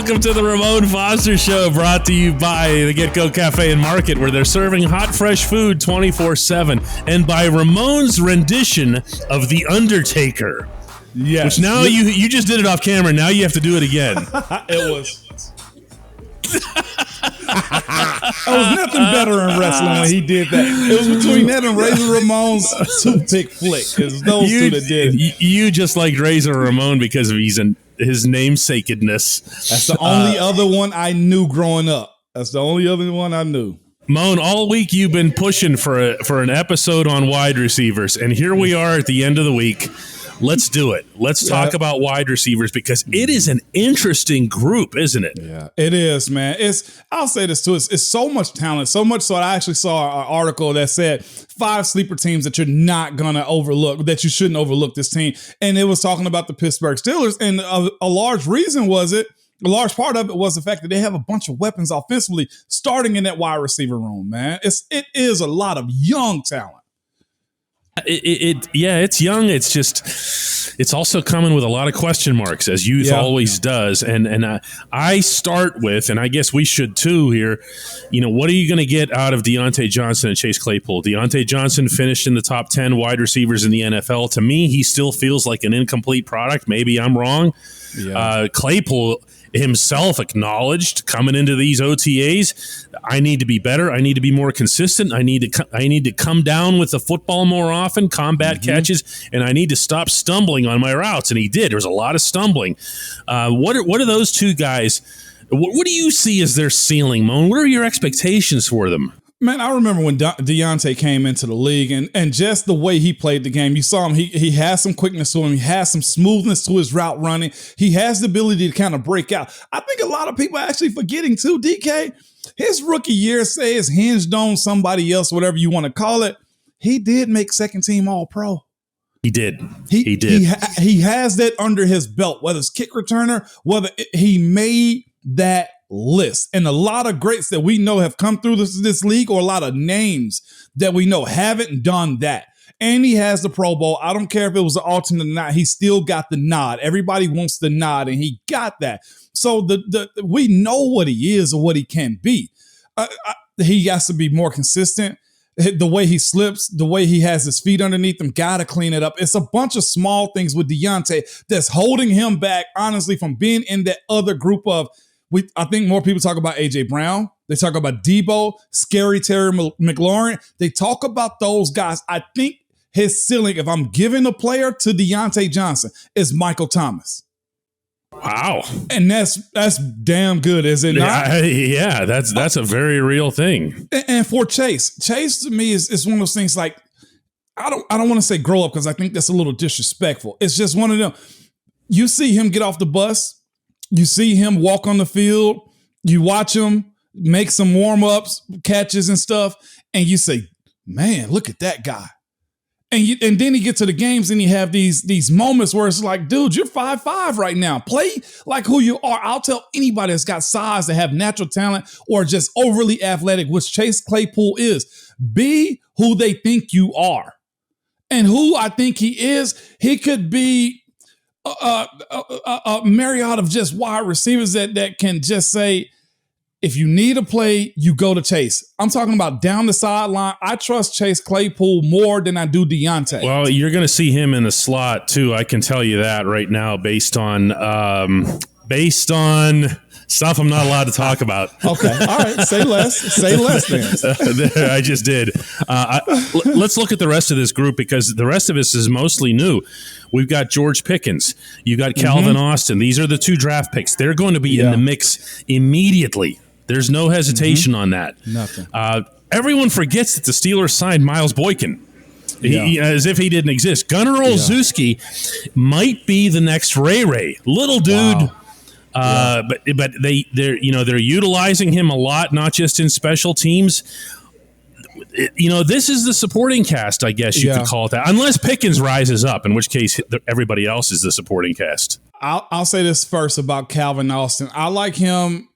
Welcome to the Ramon Foster Show, brought to you by the Get-Go Cafe and Market, where they're serving hot, fresh food 24/7, and by Ramon's rendition of The Undertaker. Yes. Which now you just did it off camera. Now you have to do it again. It was nothing better in wrestling when he did that. It was between that and Razor Ramon's toothpick flick. It was those two that did it. You just liked Razor Ramon because of his namesakedness. That's the only other one I knew growing up. That's the only other one I knew. Moan, all week you've been pushing for an episode on wide receivers, and here we are at the end of the week. Let's do it. Let's talk about wide receivers because it is an interesting group, isn't it? Yeah, it is, man. I'll say this too. It's so much talent, so much so I actually saw an article that said 5 sleeper teams that you're not going to overlook, that you shouldn't overlook this team. And it was talking about the Pittsburgh Steelers. And a large part of it was the fact that they have a bunch of weapons offensively starting in that wide receiver room, man. It is a lot of young talent. It's young. It's just, it's also coming with a lot of question marks, as youth always does. And I start with, and I guess we should too here, what are you going to get out of Deontay Johnson and Chase Claypool? Deontay Johnson finished in the top 10 wide receivers in the NFL. To me, he still feels like an incomplete product. Maybe I'm wrong. Yeah. Claypool himself acknowledged coming into these OTAs, I need to be better. I need to be more consistent. I need to come down with the football more often, combat catches, and I need to stop stumbling on my routes. And he did. There was a lot of stumbling. What are those two guys? What do you see as their ceiling, Moan? What are your expectations for them? Man, I remember when Deontay came into the league and just the way he played the game. You saw him. He has some quickness to him. He has some smoothness to his route running. He has the ability to kind of break out. I think a lot of people are actually forgetting too, DK, his rookie year, say it's hinged on somebody else, whatever you want to call it. He did make second team All-Pro. He did. He did. He has that under his belt, whether it's kick returner, whether he made that list. And a lot of greats that we know have come through this league, or a lot of names that we know haven't done that. And he has the Pro Bowl. I don't care if it was an alternate or not. He still got the nod. Everybody wants the nod, and he got that. So we know what he is or what he can be. He has to be more consistent. The way he slips, the way he has his feet underneath him, got to clean it up. It's a bunch of small things with Deontay that's holding him back, honestly, from being in that other group of, I think more people talk about A.J. Brown. They talk about Debo, Scary Terry McLaurin. They talk about those guys. I think his ceiling, if I'm giving a player to Deontay Johnson, is Michael Thomas. Wow. And that's damn good, is it not? Yeah, that's a very real thing. And for Chase to me is one of those things like, I don't want to say grow up because I think that's a little disrespectful. It's just one of them. You see him get off the bus. You see him walk on the field, you watch him make some warm-ups, catches and stuff, and you say, man, look at that guy. And then he gets to the games and you have these moments where it's like, dude, you're 5'5" right now. Play like who you are. I'll tell anybody that's got size, that have natural talent, or just overly athletic, which Chase Claypool is. Be who they think you are. And who I think he is, he could be a myriad of just wide receivers that can just say, if you need a play, you go to Chase. I'm talking about down the sideline. I trust Chase Claypool more than I do Deontay. Well, you're going to see him in the slot too. I can tell you that right now, based on stuff I'm not allowed to talk about. Okay, all right. Say less. Say less then. I just did. Let's look at the rest of this group because the rest of us is mostly new. We've got George Pickens. You got Calvin Austin. These are the 2 draft picks. They're going to be in the mix immediately. There's no hesitation on that. Nothing. Everyone forgets that the Steelers signed Miles Boykin. As if he didn't exist. Gunnar Olszewski might be the next Ray. Little dude. Wow. But they're utilizing him a lot, not just in special teams. This is the supporting cast, I guess you could call it that, unless Pickens rises up, in which case everybody else is the supporting cast. I'll say this first about Calvin Austin. I like him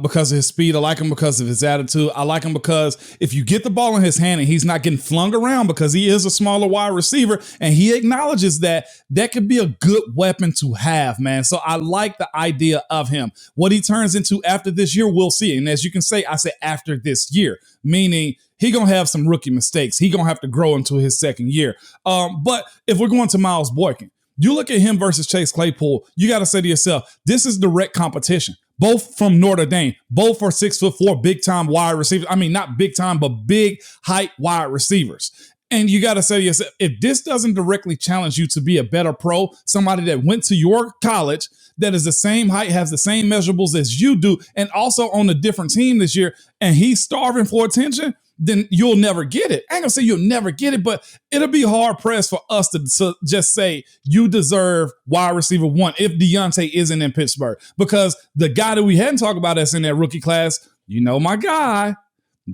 because of his speed. I like him because of his attitude. I like him because if you get the ball in his hand and he's not getting flung around because he is a smaller wide receiver and he acknowledges that could be a good weapon to have, man. So I like the idea of him. What he turns into after this year, we'll see. And as you can say, I say after this year, meaning he going to have some rookie mistakes. He going to have to grow into his second year. But if we're going to Miles Boykin, you look at him versus Chase Claypool, you got to say to yourself, this is direct competition. Both from Notre Dame, both are 6'4" big time wide receivers. I mean, not big time, but big height wide receivers. And you got to say to yourself, if this doesn't directly challenge you to be a better pro, somebody that went to your college, that is the same height, has the same measurables as you do, and also on a different team this year, and he's starving for attention, then you'll never get it. I ain't gonna say you'll never get it, but it'll be hard pressed for us to just say you deserve wide receiver 1 if Deontay isn't in Pittsburgh. Because the guy that we hadn't talked about that's in that rookie class, you know my guy,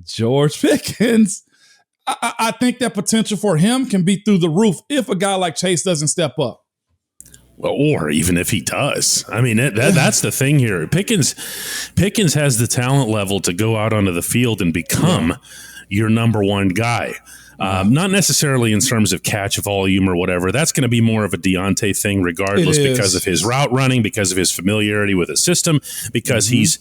George Pickens. I think that potential for him can be through the roof if a guy like Chase doesn't step up. Well, or even if he does. I mean, that's the thing here. Pickens has the talent level to go out onto the field and become your number one guy. Not necessarily in terms of catch volume or whatever. That's going to be more of a Deontay thing regardless because of his route running, because of his familiarity with the system, because he's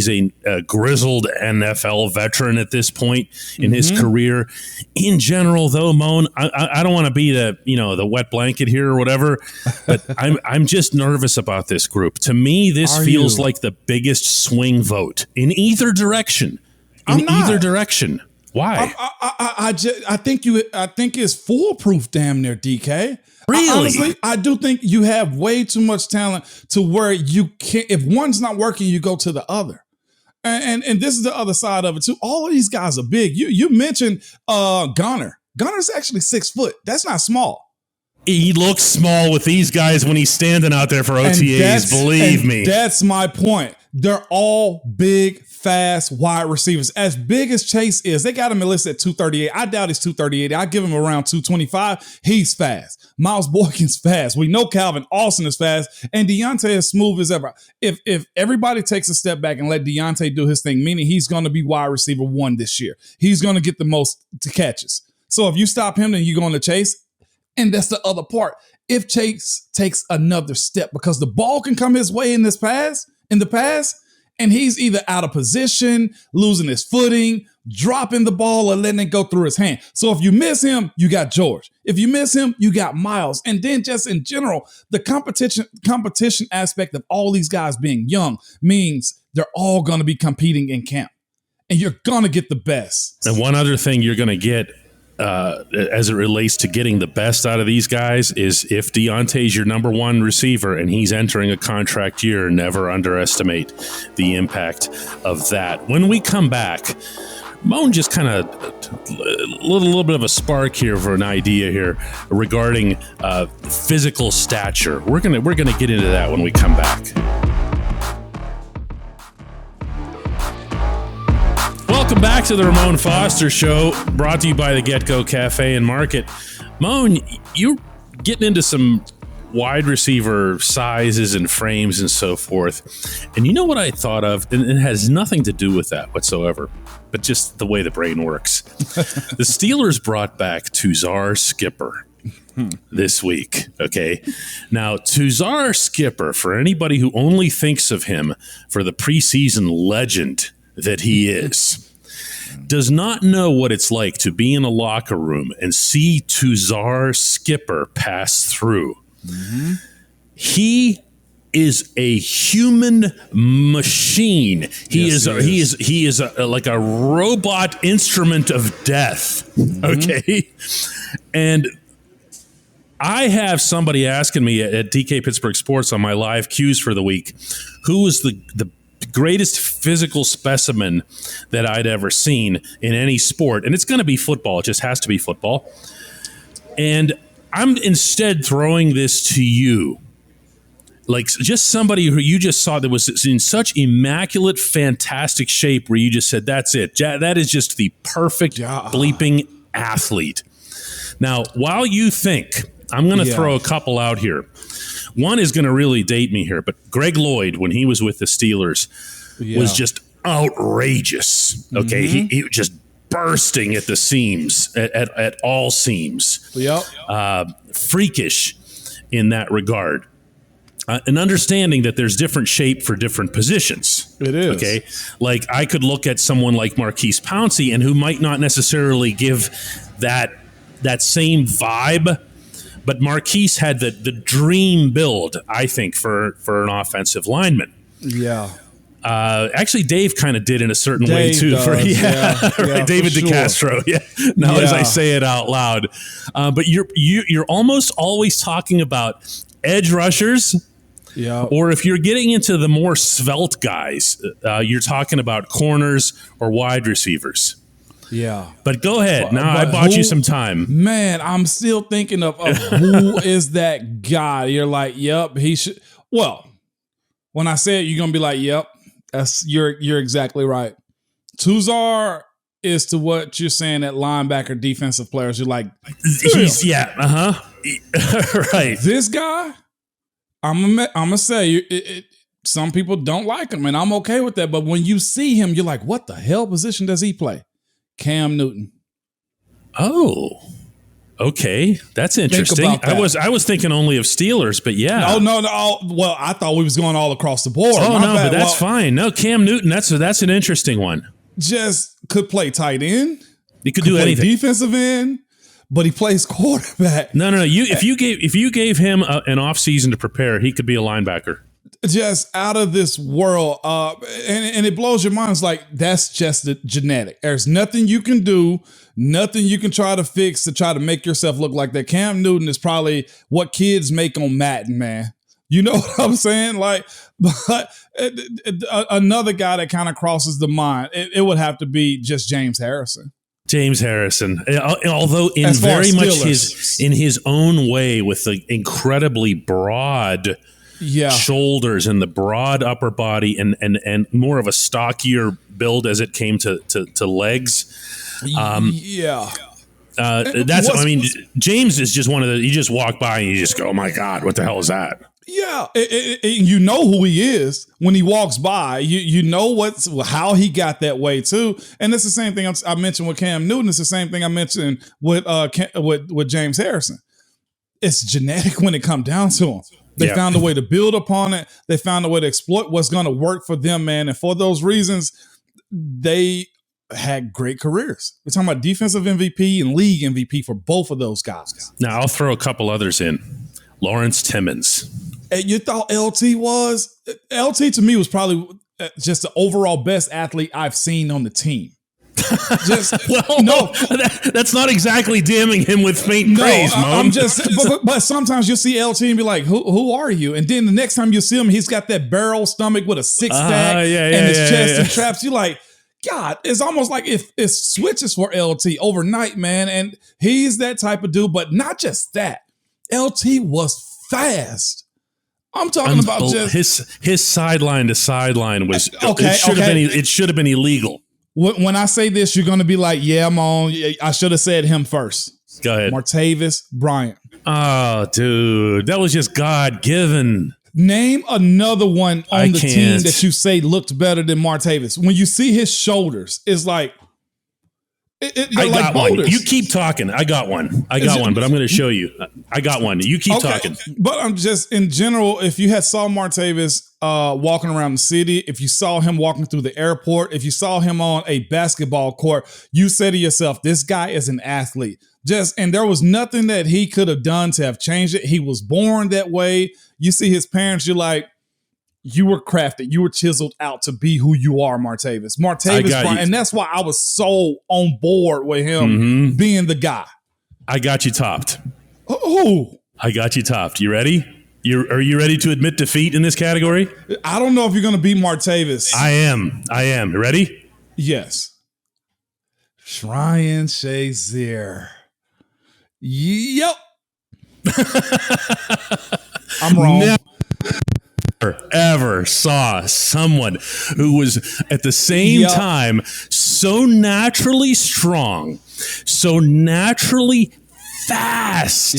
a grizzled NFL veteran at this point in his career. In general, though, Moan, I don't want to be the wet blanket here or whatever, but I'm just nervous about this group. To me, this feels like the biggest swing vote in either direction. Direction. Why? I think it's foolproof, damn near, DK. Really? Honestly, I do think you have way too much talent to where you can't. If one's not working, you go to the other. And this is the other side of it too. All of these guys are big. You mentioned Gunner. Gunner's actually 6 foot. That's not small. He looks small with these guys when he's standing out there for OTAs. Believe me. That's my point. They're all big, fast wide receivers. As big as Chase is, they got him listed at 238. I doubt he's 238. I give him around 225. He's fast. Miles Boykin's fast. We know Calvin Austin is fast, and Deontay is smooth as ever. If everybody takes a step back and let Deontay do his thing, meaning he's going to be wide receiver 1 this year, he's going to get the most catches. So if you stop him, then you're going to Chase. And that's the other part. If Chase takes another step, because the ball can come his way in the past, and he's either out of position, losing his footing, dropping the ball, or letting it go through his hand. So if you miss him, you got George. If you miss him, you got Miles. And then just in general, the competition aspect of all these guys being young means they're all going to be competing in camp. And you're going to get the best. And one other thing you're going to get as it relates to getting the best out of these guys is if Deontay's your number 1 receiver and he's entering a contract year, never underestimate the impact of that. When we come back, Moan just kind of a little bit of a spark here for an idea here regarding physical stature. We're gonna get into that when we come back. Welcome back to the Ramon Foster Show, brought to you by the Get-Go Cafe and Market. Moan, you're getting into some wide receiver sizes and frames and so forth. And you know what I thought of? And it has nothing to do with that whatsoever, but just the way the brain works. The Steelers brought back Tuzar Skipper this week, okay? Now, Tuzar Skipper, for anybody who only thinks of him for the preseason legend that he is, does not know what it's like to be in a locker room and see Tuzar Skipper pass through. Mm-hmm. He is a human machine. He is like a robot instrument of death. Mm-hmm. Okay, and I have somebody asking me at DK Pittsburgh Sports on my live cues for the week, who is the greatest physical specimen that I'd ever seen in any sport. And it's going to be football. It just has to be football. And I'm instead throwing this to you. Like just somebody who you just saw that was in such immaculate, fantastic shape where you just said, that's it. That is just the perfect bleeping athlete. Now, while you think, I'm going to throw a couple out here. One is going to really date me here, but Greg Lloyd, when he was with the Steelers, was just outrageous. Okay, he just bursting at the seams, at all seams. Yep. Freakish in that regard. And understanding that there's different shape for different positions. It is. Okay. Like I could look at someone like Marquise Pouncey and who might not necessarily give that same vibe, but Marquise had the dream build, I think, for an offensive lineman. Yeah. Actually, Dave kind of did in a certain way too. Does, Right, David DeCastro. Yeah. Now, as I say it out loud, but you're almost always talking about edge rushers. Yeah. Or if you're getting into the more svelte guys, you're talking about corners or wide receivers. Yeah. But go ahead. Now I bought you some time. Man, I'm still thinking of who is that guy. You're like, yep, he should. Well, when I say it, you're going to be like, yep, you're exactly right. Tuzar is to what you're saying at linebacker defensive players. You're like, Right. This guy, I'm gonna say some people don't like him, and I'm okay with that. But when you see him, you're like, what the hell position does he play? Cam Newton. Oh, okay, that's interesting. I was thinking only of Steelers, but yeah. No. Well, I thought we was going all across the board. Oh no, but that's fine. No, Cam Newton. That's an interesting one. Just could play tight end. He could do play anything. Defensive end. But he plays quarterback. No. If you gave him an off season to prepare, he could be a linebacker. Just out of this world, and it blows your mind. It's like that's just the genetic. There's nothing you can do, nothing you can try to fix to try to make yourself look like that. Cam Newton is probably what kids make on Madden, man. You know what I'm saying? Like, but another guy that kind of crosses the mind, it would have to be just James Harrison. James Harrison, although in very much his own way, with the incredibly broad shoulders and the broad upper body and more of a stockier build as it came to legs. James is just one of the. You just walk by and you just go, "Oh my God, what the hell is that?" Yeah, you know who he is when he walks by. You know how he got that way too, and it's the same thing I mentioned with Cam Newton. It's the same thing I mentioned with James Harrison. It's genetic when it comes down to him. They found a way to build upon it. They found a way to exploit what's going to work for them, man. And for those reasons, they had great careers. We're talking about defensive MVP and league MVP for both of those guys. Now I'll throw a couple others in. Lawrence Timmons. And you thought LT was? LT to me was probably just the overall best athlete I've seen on the team. That's not exactly damning him with faint praise, Mo. But sometimes you'll see LT and be like, who are you? And then the next time you see him, he's got that barrel stomach with a six pack and his chest and traps. You're like, God, it's almost like it switches for LT overnight, man. And he's that type of dude, but not just that. LT was fast. I'm talking about just his sideline to sideline was it should have been illegal. When I say this, you're going to be like, yeah, I should have said him first. Go ahead. Martavis Bryant. Oh, dude, that was just God-given. Name another one on the team that you say looked better than Martavis. When you see his shoulders, it's like I got one. You keep talking. I got one, but I'm going to show you. I got one. You keep talking. But I'm just, in general, if you had saw Martavis walking around the city, if you saw him walking through the airport, if you saw him on a basketball court, you say to yourself, this guy is an athlete. And there was nothing that he could have done to have changed it. He was born that way. You see his parents, you're like, you were crafted. You were chiseled out to be who you are, Martavis. And that's why I was so on board with him being the guy. I got you topped. Oh, I got you topped. You ready? Are you ready to admit defeat in this category? I don't know if you're going to beat Martavis. I am. You ready? Yes. Ryan Shazier. Yep. I'm wrong. Ever saw someone who was at the same time so naturally strong, so naturally fast,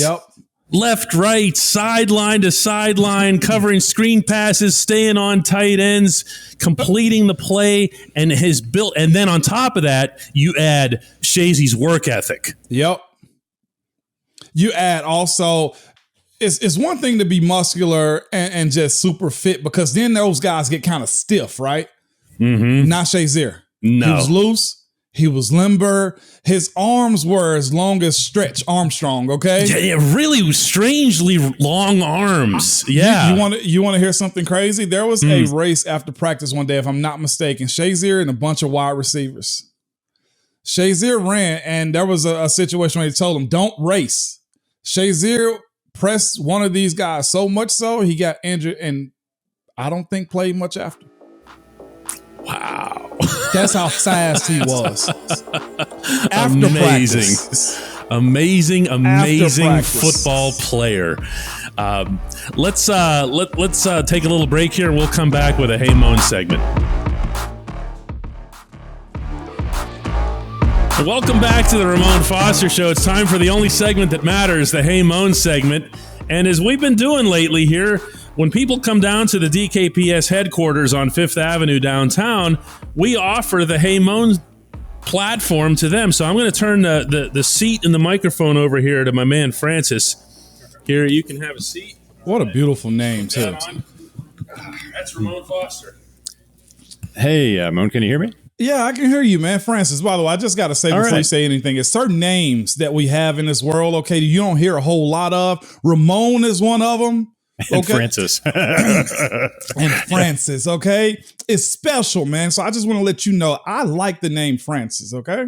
left, right, sideline to sideline, covering screen passes, staying on tight ends, completing the play, and his build. And then on top of that, you add Shazy's work ethic. Yep. You add also, it's one thing to be muscular and just super fit, because then those guys get kind of stiff, right? Mm-hmm. Not Shazier. No. He was loose. He was limber. His arms were as long as Stretch Armstrong, okay? Yeah, really strangely long arms. Yeah. You want to hear something crazy? There was a race after practice one day, if I'm not mistaken. Shazier and a bunch of wide receivers. Shazier ran, and there was a situation where he told him, don't race. Shazier pressed one of these guys so much so he got injured, and I don't think played much after. Wow. That's how fast he was. After amazing. Practice. Amazing football player. Let's take a little break here, and we'll come back with a Hey Moan segment. Welcome back to the Ramon Foster Show. It's time for the only segment that matters, the Hey Moan segment. And as we've been doing lately here, when people come down to the DKPS headquarters on 5th Avenue downtown, we offer the Hey Moan platform to them. So I'm going to turn the seat and the microphone over here to my man Francis. Here, you can have a seat. What a beautiful name, too. That's Ramon Foster. Hey, Moan, can you hear me? Yeah, I can hear you, man. Francis, by the way, I just got to say before you say anything, it's certain names that we have in this world, okay, you don't hear a whole lot of. Ramon is one of them. Okay? And Francis. And Francis, okay? It's special, man. So I just want to let you know, I like the name Francis, okay?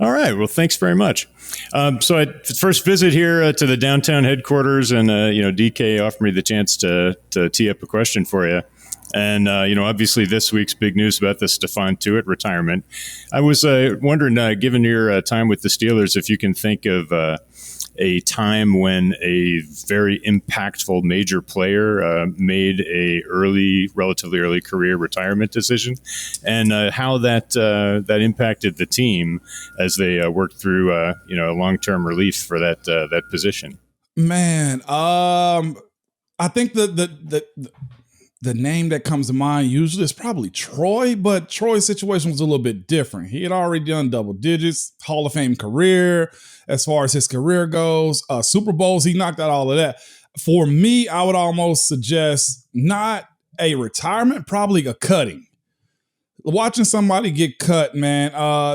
All right. Well, thanks very much. So I first visit here to the downtown headquarters, and, DK offered me the chance to tee up a question for you. And, obviously this week's big news about the Stephon Tuitt retirement. I was wondering, given your time with the Steelers, if you can think of a time when a very impactful major player made a relatively early career retirement decision, and how that impacted the team as they worked through, a long-term relief for that position. Man, I think the name that comes to mind usually is probably Troy, but Troy's situation was a little bit different. He had already done double digits, Hall of Fame career. As far as his career goes, Super Bowls, he knocked out all of that. For me, I would almost suggest not a retirement, probably a cutting. Watching somebody get cut, man.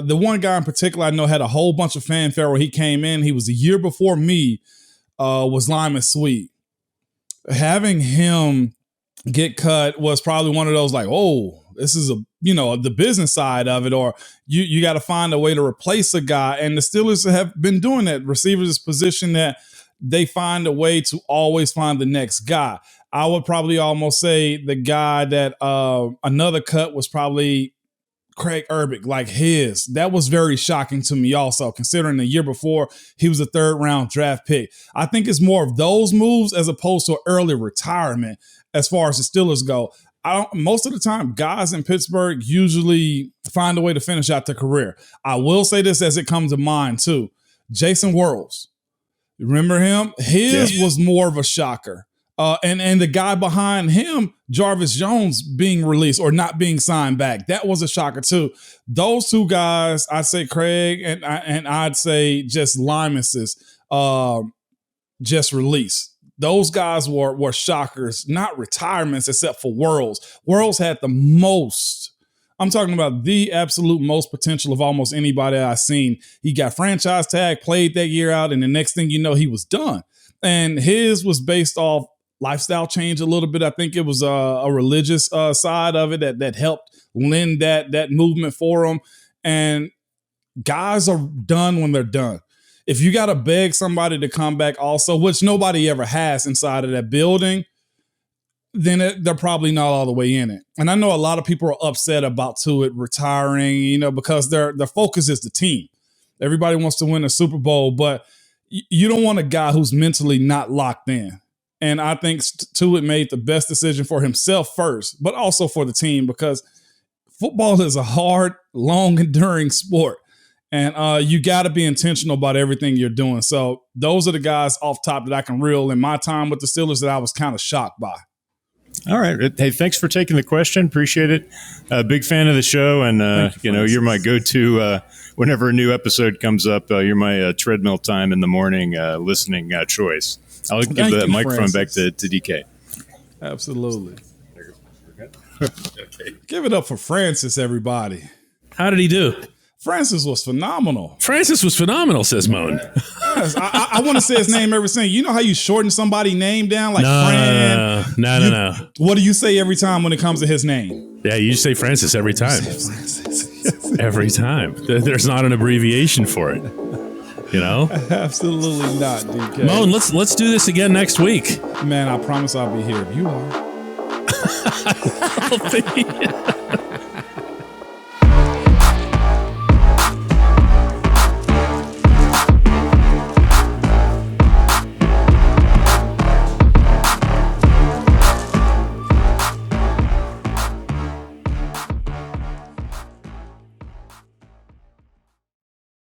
The one guy in particular I know had a whole bunch of fanfare when he came in. He was a year before me, was Lyman Sweet. Having him get cut was probably one of those like, oh, this is the business side of it, or you got to find a way to replace a guy. And the Steelers have been doing that. Receivers is position that they find a way to always find the next guy. I would probably almost say the guy that another cut was probably Craig Urbick, like his. That was very shocking to me also, considering the year before he was a 3rd round draft pick. I think it's more of those moves as opposed to early retirement as far as the Steelers go. Most of the time, guys in Pittsburgh usually find a way to finish out their career. I will say this as it comes to mind too. Jason Worrells. Remember him? His was more of a shocker. And the guy behind him, Jarvis Jones, being released or not being signed back, that was a shocker too. Those two guys, I'd say Craig and I'd say just Lyman's just released. Those guys were shockers, not retirements, except for Worrells. Worrells had the most. I'm talking about the absolute most potential of almost anybody I've seen. He got franchise tag, played that year out, and the next thing you know, he was done. And his was based off lifestyle change a little bit. I think it was a religious side of it that helped lend that movement for him. And guys are done when they're done. If you got to beg somebody to come back also, which nobody ever has inside of that building, then they're probably not all the way in it. And I know a lot of people are upset about Tuitt retiring, because their focus is the team. Everybody wants to win a Super Bowl, but you don't want a guy who's mentally not locked in. And I think Tuitt made the best decision for himself first, but also for the team, because football is a hard, long, enduring sport. And you got to be intentional about everything you're doing. So those are the guys off top that I can reel in my time with the Steelers that I was kind of shocked by. All right. Hey, thanks for taking the question. Appreciate it. Big fan of the show. And, you're my go-to whenever a new episode comes up. You're my treadmill time in the morning listening choice. I'll give the microphone back to DK. Absolutely. Okay. Give it up for Francis, everybody. How did he do? Francis was phenomenal. Francis was phenomenal, says Moan. Yes, I want to say his name every single. You know how you shorten somebody's name down like Fran? No. What do you say every time when it comes to his name? Yeah, you say Francis every time. Every time. There's not an abbreviation for it. You know? Absolutely not, DK. Moan, let's do this again next week. Man, I promise I'll be here if you are. I'll be.